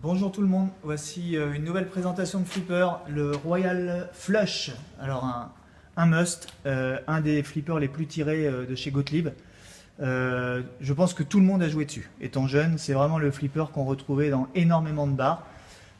Bonjour tout le monde, voici une nouvelle présentation de Flipper, le Royal Flush. Alors un must, un des flippers les plus tirés de chez Gottlieb. Je pense que tout le monde a joué dessus. Étant jeune, c'est vraiment le flipper qu'on retrouvait dans énormément de bars.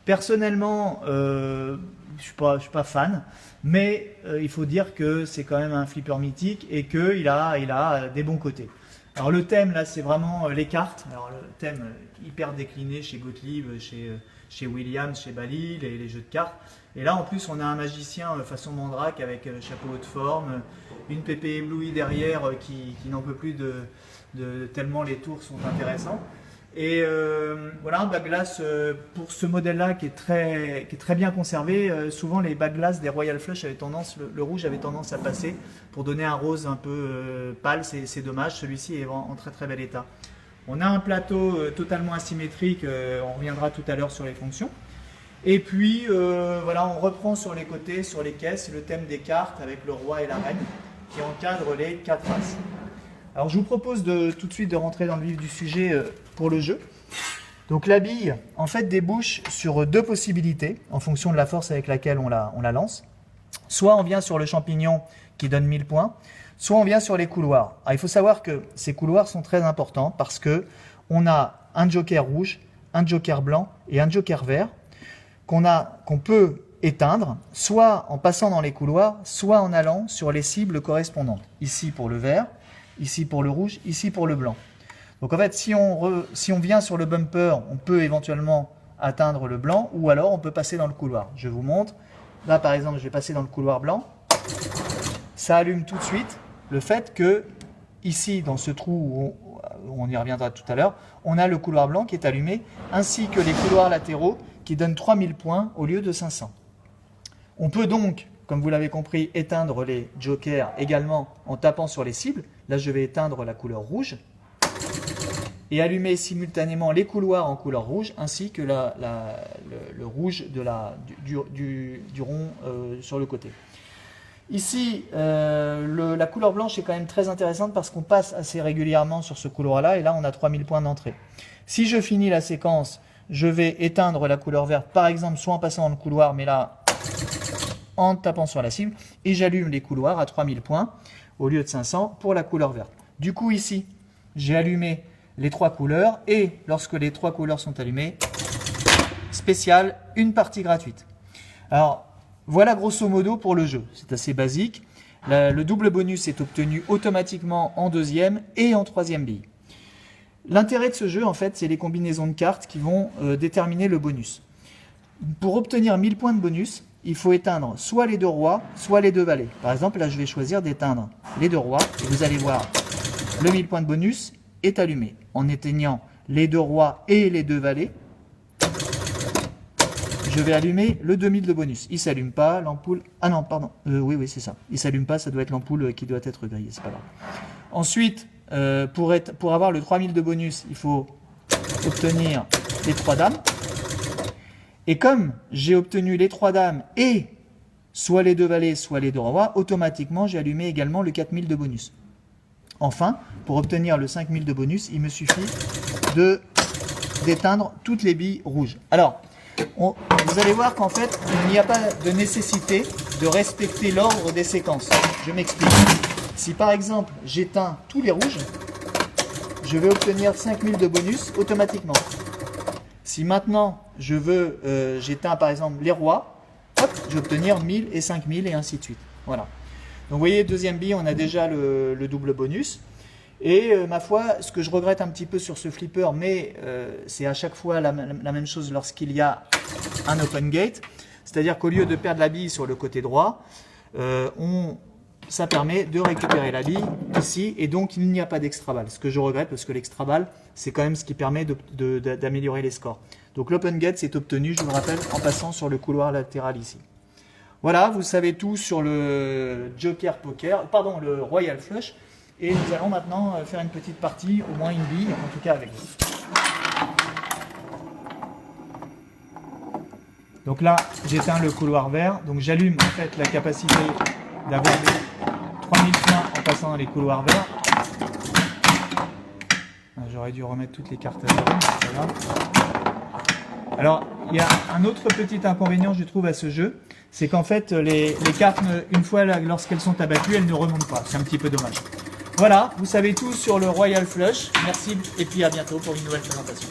Personnellement, je suis pas fan, mais il faut dire que c'est quand même un flipper mythique et qu'il a des bons côtés. Alors le thème là, c'est vraiment les cartes. Alors le thème hyper décliné chez Gottlieb, chez Williams, chez Bally, les jeux de cartes. Et là en plus, on a un magicien façon Mandrake avec chapeau haute forme, une pépé éblouie derrière qui n'en peut plus tellement les tours sont intéressants. Et voilà un backglass pour ce modèle-là qui est très bien conservé. Souvent les backglass des Royal Flush avaient tendance, le rouge avait tendance à passer pour donner un rose un peu pâle. C'est dommage, celui-ci est en très bel état. On a un plateau totalement asymétrique, on reviendra tout à l'heure sur les fonctions. Et puis voilà, on reprend sur les côtés, sur les caisses, le thème des cartes avec le roi et la reine qui encadrent les quatre faces. Alors je vous propose tout de suite de rentrer dans le vif du sujet pour le jeu. Donc la bille en fait débouche sur deux possibilités en fonction de la force avec laquelle on la lance. Soit on vient sur le champignon qui donne 1000 points, soit on vient sur les couloirs. Alors, il faut savoir que ces couloirs sont très importants parce que on a un joker rouge, un joker blanc et un joker vert qu'on peut éteindre soit en passant dans les couloirs, soit en allant sur les cibles correspondantes. Ici pour le vert, ici pour le rouge, ici pour le blanc. Donc en fait, si on vient sur le bumper, on peut éventuellement atteindre le blanc ou alors on peut passer dans le couloir. Je vous montre. Là par exemple, je vais passer dans le couloir blanc. Ça allume tout de suite le fait que ici, dans ce trou où on y reviendra tout à l'heure, on a le couloir blanc qui est allumé ainsi que les couloirs latéraux qui donnent 3000 points au lieu de 500. On peut donc, comme vous l'avez compris, éteindre les jokers également en tapant sur les cibles. Là, je vais éteindre la couleur rouge et allumer simultanément les couloirs en couleur rouge ainsi que le rouge du rond sur le côté. Ici, la couleur blanche est quand même très intéressante parce qu'on passe assez régulièrement sur ce couloir-là et là, on a 3000 points d'entrée. Si je finis la séquence, je vais éteindre la couleur verte, par exemple, soit en passant dans le couloir, mais là, en tapant sur la cible, et j'allume les couloirs à 3000 points au lieu de 500 pour la couleur verte. Du coup, ici, j'ai allumé les trois couleurs et lorsque les trois couleurs sont allumées, spécial, une partie gratuite. Alors, voilà grosso modo pour le jeu. C'est assez basique. Le double bonus est obtenu automatiquement en deuxième et en troisième bille. L'intérêt de ce jeu, en fait, c'est les combinaisons de cartes qui vont déterminer le bonus. Pour obtenir 1000 points de bonus, il faut éteindre soit les deux rois, soit les deux valets. Par exemple, là, je vais choisir d'éteindre les deux rois. Et vous allez voir, le 1000 points de bonus est allumé. En éteignant les deux rois et les deux valets, je vais allumer le 2000 de bonus. Il ne s'allume pas, l'ampoule... Ah non, pardon. Oui, c'est ça. Il ne s'allume pas, ça doit être l'ampoule qui doit être grillée, c'est pas grave. Ensuite, pour avoir le 3000 de bonus, il faut obtenir les trois dames. Et comme j'ai obtenu les trois dames et soit les deux valets, soit les deux rois, automatiquement, j'ai allumé également le 4000 de bonus. Enfin, pour obtenir le 5000 de bonus, il me suffit d'éteindre toutes les billes rouges. Alors, vous allez voir qu'en fait, il n'y a pas de nécessité de respecter l'ordre des séquences. Je m'explique. Si par exemple, j'éteins tous les rouges, je vais obtenir 5000 de bonus automatiquement. Si maintenant, j'éteins par exemple les rois, hop, je vais obtenir 1000 et 5000 et ainsi de suite. Voilà. Donc vous voyez, deuxième bille, on a déjà le double bonus. Et ma foi, ce que je regrette un petit peu sur ce flipper, mais c'est à chaque fois la même chose lorsqu'il y a un open gate, c'est-à-dire qu'au lieu de perdre la bille sur le côté droit, ça permet de récupérer la bille ici, et donc il n'y a pas d'extra balle. Ce que je regrette, parce que l'extra balle, c'est quand même ce qui permet d'améliorer les scores. Donc l'open gate, c'est obtenu, je vous le rappelle, en passant sur le couloir latéral ici. Voilà, vous savez tout sur le le Royal Flush. Et nous allons maintenant faire une petite partie, au moins une bille, en tout cas avec vous. Donc là, j'éteins le couloir vert. Donc j'allume en fait la capacité d'avoir 3000 points en passant dans les couloirs verts. J'aurais dû remettre toutes les cartes à zéro, c'est pas grave. Alors, il y a un autre petit inconvénient, je trouve, à ce jeu, c'est qu'en fait, les cartes, une fois lorsqu'elles sont abattues, elles ne remontent pas. C'est un petit peu dommage. Voilà, vous savez tout sur le Royal Flush. Merci et puis à bientôt pour une nouvelle présentation.